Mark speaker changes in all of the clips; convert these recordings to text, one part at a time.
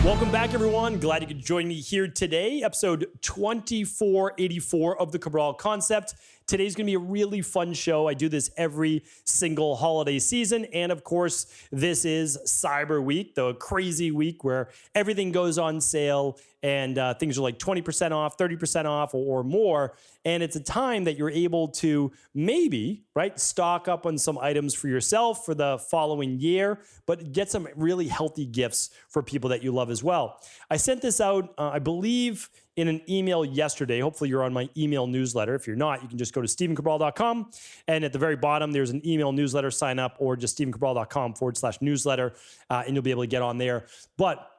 Speaker 1: Welcome back, everyone. Glad you could join me here today. Episode 2484 of the Cabral Concept. Today's going to be a really fun show. I do this every single holiday season. And of course, this is Cyber Week, the crazy week where everything goes on sale and things are like 20% off, 30% off or more. And it's a time that you're able to maybe, right, stock up on some items for yourself for the following year, but get some really healthy gifts for people that you love as well. I sent this out, I believe, in an email yesterday. Hopefully you're on my email newsletter. If you're not, you can just go to stephencabral.com. And at the very bottom, there's an email newsletter sign up, or just stephencabral.com/newsletter. And you'll be able to get on there. But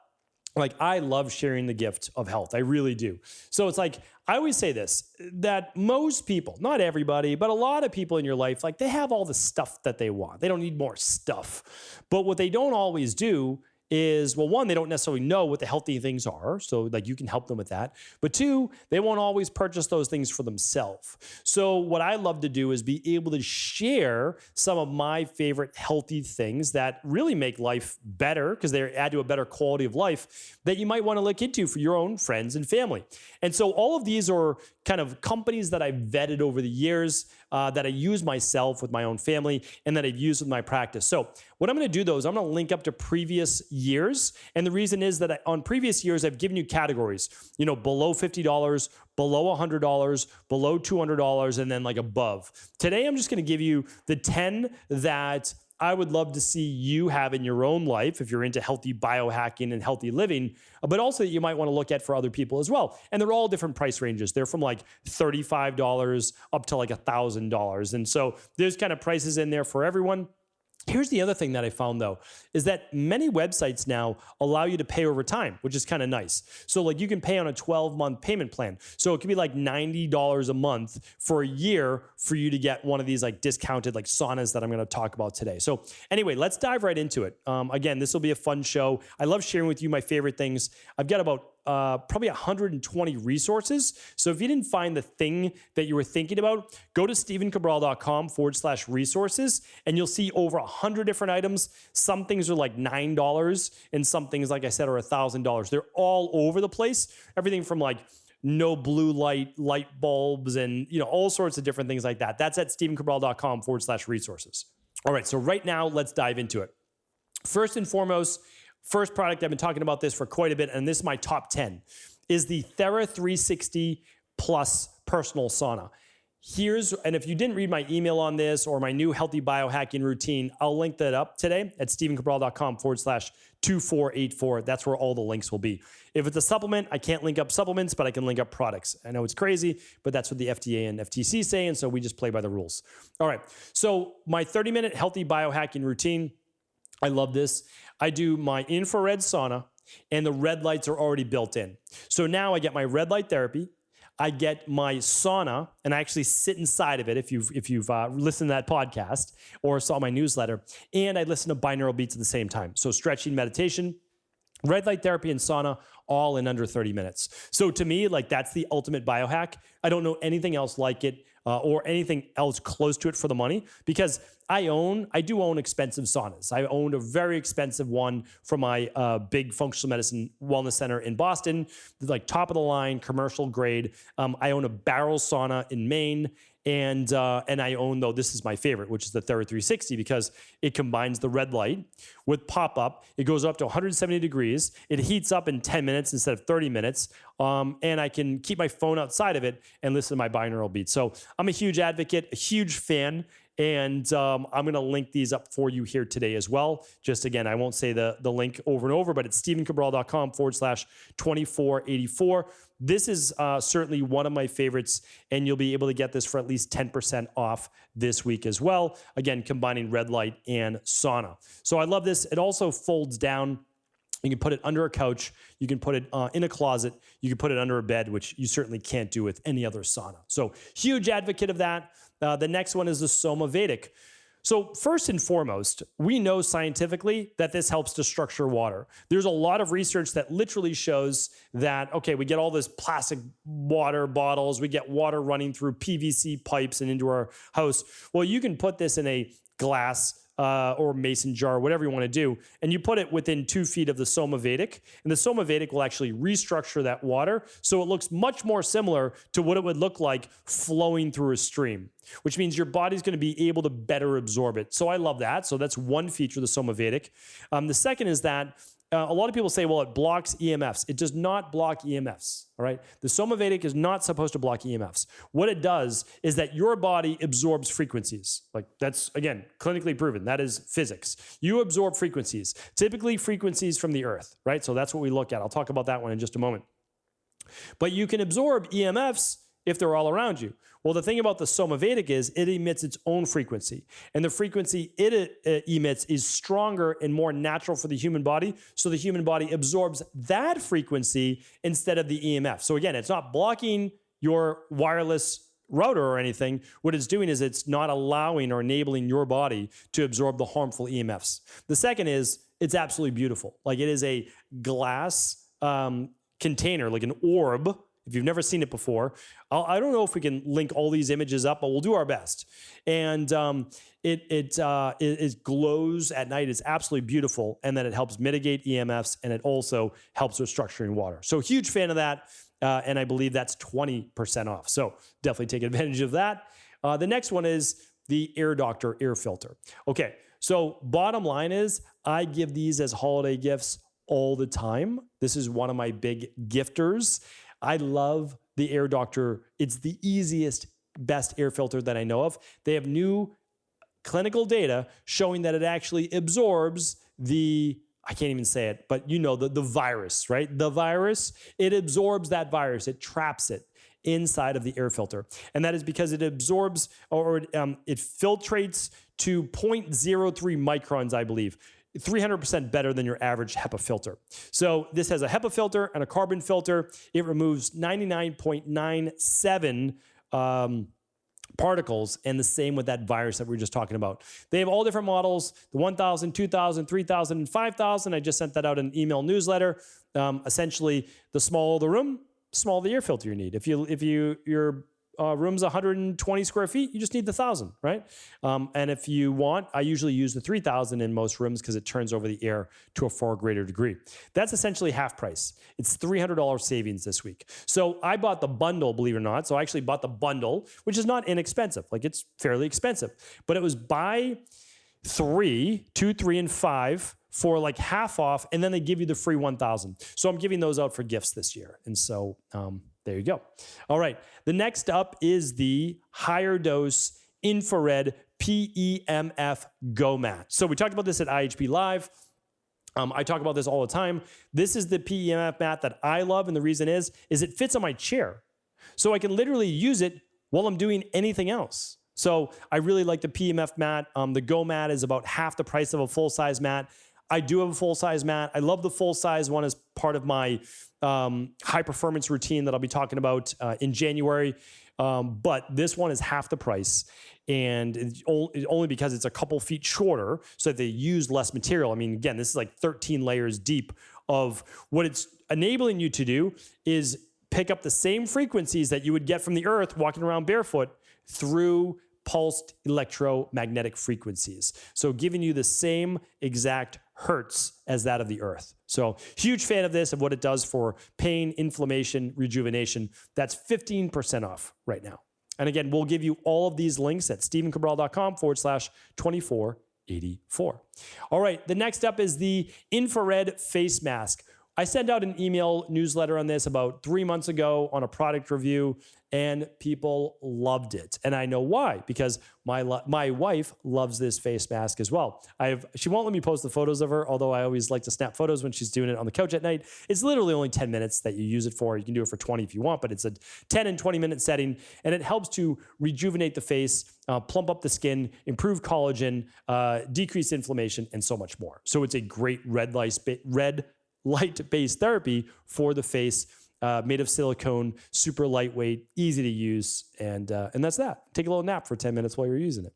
Speaker 1: like, I love sharing the gift of health. I really do. So it's like, I always say this, that most people, not everybody, but a lot of people in your life, like, they have all the stuff that they want. They don't need more stuff. But what they don't always do is, well, one, they don't necessarily know what the healthy things are. So like, you can help them with that. But two, they won't always purchase those things for themselves. So what I love to do is be able to share some of my favorite healthy things that really make life better, because they add to a better quality of life, that you might want to look into for your own friends and family. And so all of these are kind of companies that I've vetted over the years, that I use myself with my own family, and that I've used with my practice. So what I'm going to do, though, is I'm going to link up to previous years. And the reason is that on previous years, I've given you categories, you know, below $50, below $100, below $200, and then like above. Today, I'm just going to give you the 10 that I would love to see you have in your own life if you're into healthy biohacking and healthy living, but also that you might want to look at for other people as well. And they're all different price ranges. They're from like $35 up to like $1,000. And so there's kind of prices in there for everyone. Here's the other thing that I found, though, is that many websites now allow you to pay over time, which is kind of nice. So like, you can pay on a 12-month payment plan. So it could be like $90 a month for a year for you to get one of these like discounted like saunas that I'm going to talk about today. So anyway, let's dive right into it. Again, this will be a fun show. I love sharing with you my favorite things. I've got about probably 120 resources. So if you didn't find the thing that you were thinking about, go to stephencabral.com/resources, and you'll see over 100 different items. Some things are like $9, and some things, like I said, are $1,000. They're all over the place. Everything from like no blue light bulbs, and you know, all sorts of different things like that. That's at stephencabral.com/resources. All right, so right now, let's dive into it. First and foremost, first product, I've been talking about this for quite a bit, and this is my top 10, is the Thera 360 Plus Personal Sauna. And if you didn't read my email on this or my new healthy biohacking routine, I'll link that up today at stephencabral.com/2484. That's where all the links will be. If it's a supplement, I can't link up supplements, but I can link up products. I know it's crazy, but that's what the FDA and FTC say, and so we just play by the rules. All right, so my 30-minute healthy biohacking routine, I love this. I do my infrared sauna, and the red lights are already built in. So now I get my red light therapy, I get my sauna, and I actually sit inside of it if you've listened to that podcast or saw my newsletter, and I listen to binaural beats at the same time. So stretching, meditation, red light therapy, and sauna, all in under 30 minutes. So to me, like, that's the ultimate biohack. I don't know anything else like it or anything else close to it for the money, because I do own expensive saunas. I owned a very expensive one from my big functional medicine wellness center in Boston, like top of the line, commercial grade. I own a barrel sauna in Maine. And I own, though, this is my favorite, which is the Thera 360, because it combines the red light with pop-up. It goes up to 170 degrees. It heats up in 10 minutes instead of 30 minutes. And I can keep my phone outside of it and listen to my binaural beats. So I'm a huge advocate, a huge fan. And I'm going to link these up for you here today as well. Just again, I won't say the link over and over, but it's stephencabral.com/2484. This is certainly one of my favorites, and you'll be able to get this for at least 10% off this week as well. Again, combining red light and sauna. So I love this. It also folds down. You can put it under a couch. You can put it in a closet. You can put it under a bed, which you certainly can't do with any other sauna. So huge advocate of that. The next one is the Soma Vedic. So first and foremost, we know scientifically that this helps to structure water. There's a lot of research that literally shows that, okay, we get all this plastic water bottles, we get water running through PVC pipes and into our house. Well, you can put this in a glass or mason jar, whatever you want to do, and you put it within 2 feet of the Soma Vedic, and the Soma Vedic will actually restructure that water so it looks much more similar to what it would look like flowing through a stream, which means your body's going to be able to better absorb it. So I love that. So that's one feature of the Soma Vedic. The second is that a lot of people say, well, it blocks EMFs. It does not block EMFs, all right? The Soma Vedic is not supposed to block EMFs. What it does is that your body absorbs frequencies. Like that's, again, clinically proven. That is physics. You absorb frequencies, typically frequencies from the earth, right? So that's what we look at. I'll talk about that one in just a moment. But you can absorb EMFs if they're all around you. Well, the thing about the Soma Vedic is it emits its own frequency. And the frequency it emits is stronger and more natural for the human body. So the human body absorbs that frequency instead of the EMF. So again, it's not blocking your wireless router or anything. What it's doing is it's not allowing or enabling your body to absorb the harmful EMFs. The second is it's absolutely beautiful. Like it is a glass container, like an orb. If you've never seen it before, I don't know if we can link all these images up, but we'll do our best. And it glows at night. It's absolutely beautiful. And then it helps mitigate EMFs, and it also helps with structuring water. So huge fan of that. And I believe that's 20% off. So definitely take advantage of that. The next one is the Air Doctor air filter. Okay, so bottom line is I give these as holiday gifts all the time. This is one of my big gifters. I love the Air Doctor. It's the easiest, best air filter that I know of. They have new clinical data showing that it actually absorbs I can't even say it, but you know, the virus, right? The virus, it absorbs that virus. It traps it inside of the air filter. And that is because it absorbs or it filtrates to 0.03 microns, I believe. 300% better than your average HEPA filter. So this has a HEPA filter and a carbon filter. It removes 99.97 particles, and the same with that virus that we were just talking about. They have all different models, the 1,000, 2,000, 3,000, and 5,000. I just sent that out in an email newsletter. Essentially, the smaller the room, the smaller the air filter you need. If your room's 120 square feet, you just need the 1,000, right? And if you want, I usually use the 3,000 in most rooms because it turns over the air to a far greater degree. That's essentially half price. It's $300 savings this week. So I bought the bundle, believe it or not. So I actually bought the bundle, which is not inexpensive. Like it's fairly expensive, but it was buy 2, 3, and 5 for like half off, and then they give you the free 1,000. So I'm giving those out for gifts this year. And so, there you go. All right. The next up is the higher dose infrared PEMF Go Mat. So we talked about this at IHP Live. I talk about this all the time. This is the PEMF mat that I love. And the reason is it fits on my chair. So I can literally use it while I'm doing anything else. So I really like the PEMF mat. The Go Mat is about half the price of a full-size mat. I do have a full-size mat. I love the full-size one as part of my high-performance routine that I'll be talking about in January. But this one is half the price, and it's only because it's a couple feet shorter, so that they use less material. I mean, again, this is like 13 layers deep of what it's enabling you to do is pick up the same frequencies that you would get from the earth walking around barefoot through pulsed electromagnetic frequencies. So giving you the same exact hertz as that of the earth. So huge fan of this, of what it does for pain, inflammation, rejuvenation. That's 15% off right now. And again, we'll give you all of these links at stephencabral.com/2484. All right, the next up is the infrared face mask. I sent out an email newsletter on this about 3 months ago on a product review, and people loved it. And I know why, because my wife loves this face mask as well. She won't let me post the photos of her, although I always like to snap photos when she's doing it on the couch at night. It's literally only 10 minutes that you use it for. You can do it for 20 if you want, but it's a 10 and 20 minute setting, and it helps to rejuvenate the face, plump up the skin, improve collagen, decrease inflammation, and so much more. So it's a great red light-based therapy for the face, made of silicone, super lightweight, easy to use, and that's that. Take a little nap for 10 minutes while you're using it.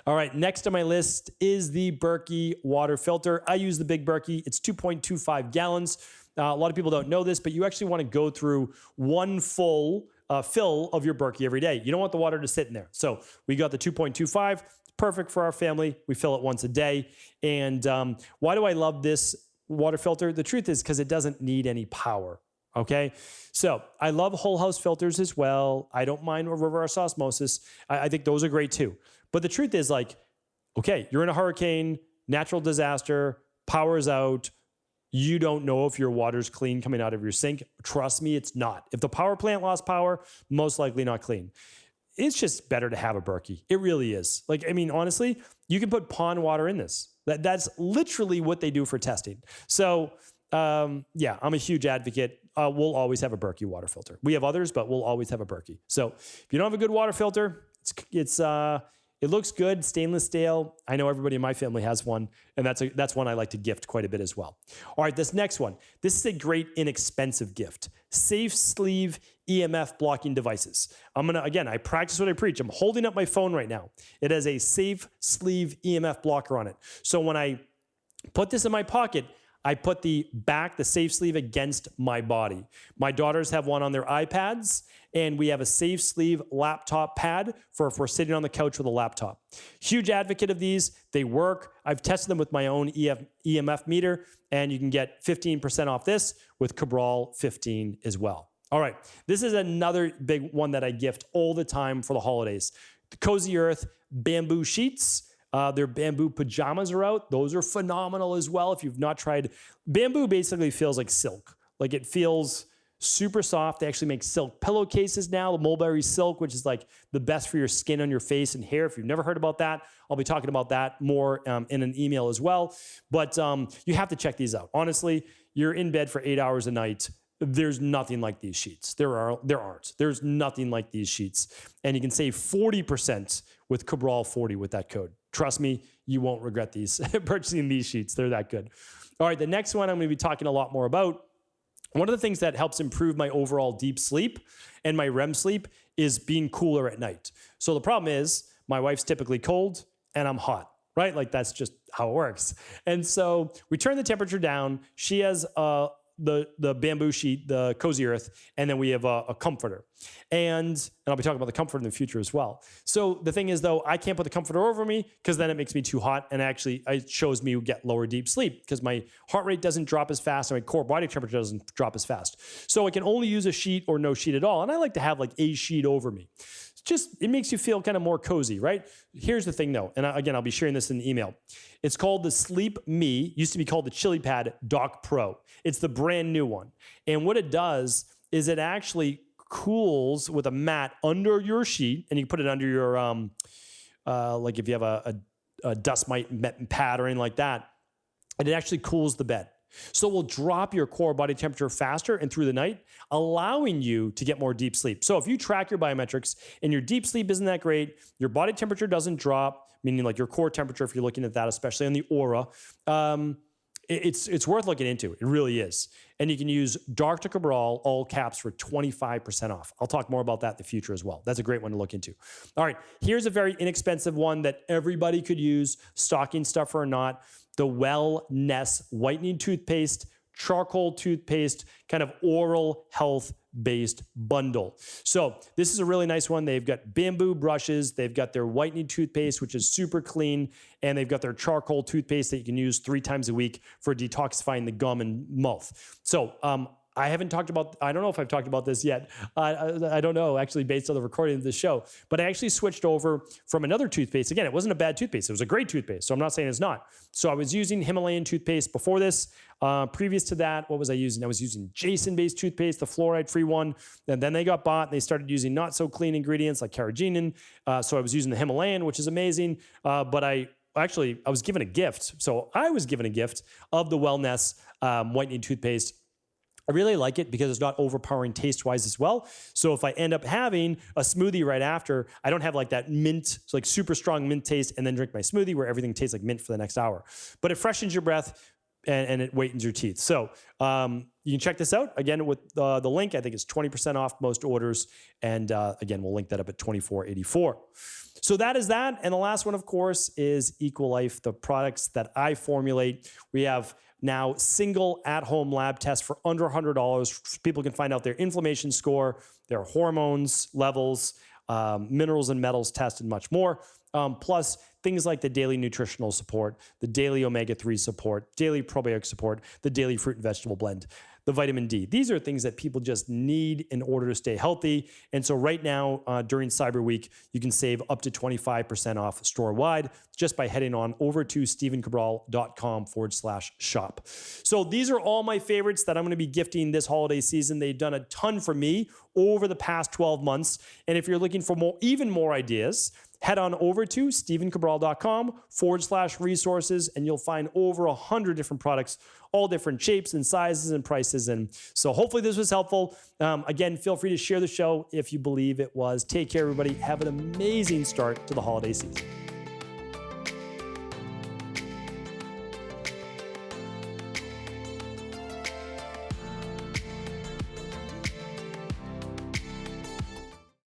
Speaker 1: All right, next on my list is the Berkey water filter. I use the big Berkey. It's 2.25 gallons. A lot of people don't know this, but you actually want to go through one full fill of your Berkey every day. You don't want the water to sit in there. So we got the 2.25. Perfect for our family. We fill it once a day. And why do I love this water filter? The truth is because it doesn't need any power. Okay. So I love whole house filters as well. I don't mind reverse osmosis. I think those are great too. But the truth is like, okay, you're in a hurricane, natural disaster, power's out. You don't know if your water's clean coming out of your sink. Trust me, it's not. If the power plant lost power, most likely not clean. It's just better to have a Berkey. It really is. Like, I mean, honestly, you can put pond water in this. That's literally what they do for testing. So yeah, I'm a huge advocate. We'll always have a Berkey water filter. We have others, but we'll always have a Berkey. So if you don't have a good water filter, it looks good, stainless steel. I know everybody in my family has one, and that's one I like to gift quite a bit as well. All right, this next one. This is a great inexpensive gift. Safe sleeve EMF blocking devices. Again, I practice what I preach. I'm holding up my phone right now. It has a safe sleeve EMF blocker on it. So when I put this in my pocket, I put the safe sleeve against my body. My daughters have one on their iPads, and we have a safe sleeve laptop pad for if we're sitting on the couch with a laptop. Huge advocate of these. They work. I've tested them with my own EMF meter, and you can get 15% off this with Cabral 15 as well. All right, this is another big one that I gift all the time for the holidays. The Cozy Earth bamboo sheets. Their bamboo pajamas are out. Those are phenomenal as well. If you've not tried, bamboo basically feels like silk. Like it feels super soft. They actually make silk pillowcases now, the mulberry silk, which is like the best for your skin on your face and hair. If you've never heard about that, I'll be talking about that more in an email as well. But you have to check these out. Honestly, you're in bed for 8 hours a night. There's nothing like these sheets. There aren't. There's nothing like these sheets. And you can save 40% with Cabral 40 with that code. Trust me, you won't regret purchasing these sheets. They're that good. All right, the next one I'm going to be talking a lot more about. One of the things that helps improve my overall deep sleep and my REM sleep is being cooler at night. So the problem is my wife's typically cold and I'm hot, right? Like that's just how it works. And so we turn the temperature down. She has the bamboo sheet, the Cozy Earth, and then we have a comforter. And I'll be talking about the comforter in the future as well. So the thing is though, I can't put the comforter over me because then it makes me too hot, and actually it shows me get lower deep sleep because my heart rate doesn't drop as fast and my core body temperature doesn't drop as fast. So I can only use a sheet or no sheet at all. And I like to have like a sheet over me. It makes you feel kind of more cozy, right? Here's the thing though, and again, I'll be sharing this in the email. It's called the Sleep Me, used to be called the Chili Pad Dock Pro. It's the brand new one. And what it does is it actually cools with a mat under your sheet, and you can put it under your, like if you have a dust mite pad or anything like that, and it actually cools the bed. So it will drop your core body temperature faster and through the night, allowing you to get more deep sleep. So if you track your biometrics and your deep sleep isn't that great, your body temperature doesn't drop, meaning like your core temperature, if you're looking at that, especially on the aura, it's worth looking into. It really is. And you can use Dark to Cabral, all caps, for 25% off. I'll talk more about that in the future as well. That's a great one to look into. All right, here's a very inexpensive one that everybody could use, stocking stuffer or not. The Wellness whitening toothpaste, charcoal toothpaste, kind of oral health-based bundle. So this is a really nice one. They've got bamboo brushes. They've got their whitening toothpaste, which is super clean. And they've got their charcoal toothpaste that you can use 3 times a week for detoxifying the gum and mouth. So I haven't talked about, I don't know if I've talked about this yet. I don't know, actually, based on the recording of this show. But I actually switched over from another toothpaste. Again, it wasn't a bad toothpaste. It was a great toothpaste. So I'm not saying it's not. So I was using Himalayan toothpaste before this. Previous to that, what was I using? I was using Jason-based toothpaste, the fluoride-free one. And then they got bought and they started using not so clean ingredients like carrageenan. So I was using the Himalayan, which is amazing. But I was given a gift. So I was given a gift of the Wellness whitening toothpaste. I really like it because it's not overpowering taste-wise as well. So if I end up having a smoothie right after, I don't have like that mint, like super strong mint taste, and then drink my smoothie where everything tastes like mint for the next hour. But it freshens your breath and it whitens your teeth. So you can check this out. Again, with the link, I think it's 20% off most orders. And again, we'll link that up at $24.84. So that is that. And the last one, of course, is Equalife, the products that I formulate. We have now single at-home lab tests for under $100. People can find out their inflammation score, their hormones levels, minerals and metals test, and much more. Plus things like the daily nutritional support, the daily omega-3 support, daily probiotic support, the daily fruit and vegetable blend, the vitamin D. These are things that people just need in order to stay healthy. And so right now, during Cyber Week, you can save up to 25% off store-wide just by heading on over to stephencabral.com/shop. So these are all my favorites that I'm going to be gifting this holiday season. They've done a ton for me over the past 12 months. And if you're looking for even more ideas, head on over to stephencabral.com/resources, and you'll find over 100 different products, all different shapes and sizes and prices. And so hopefully this was helpful. Again, feel free to share the show if you believe it was. Take care, everybody. Have an amazing start to the holiday season.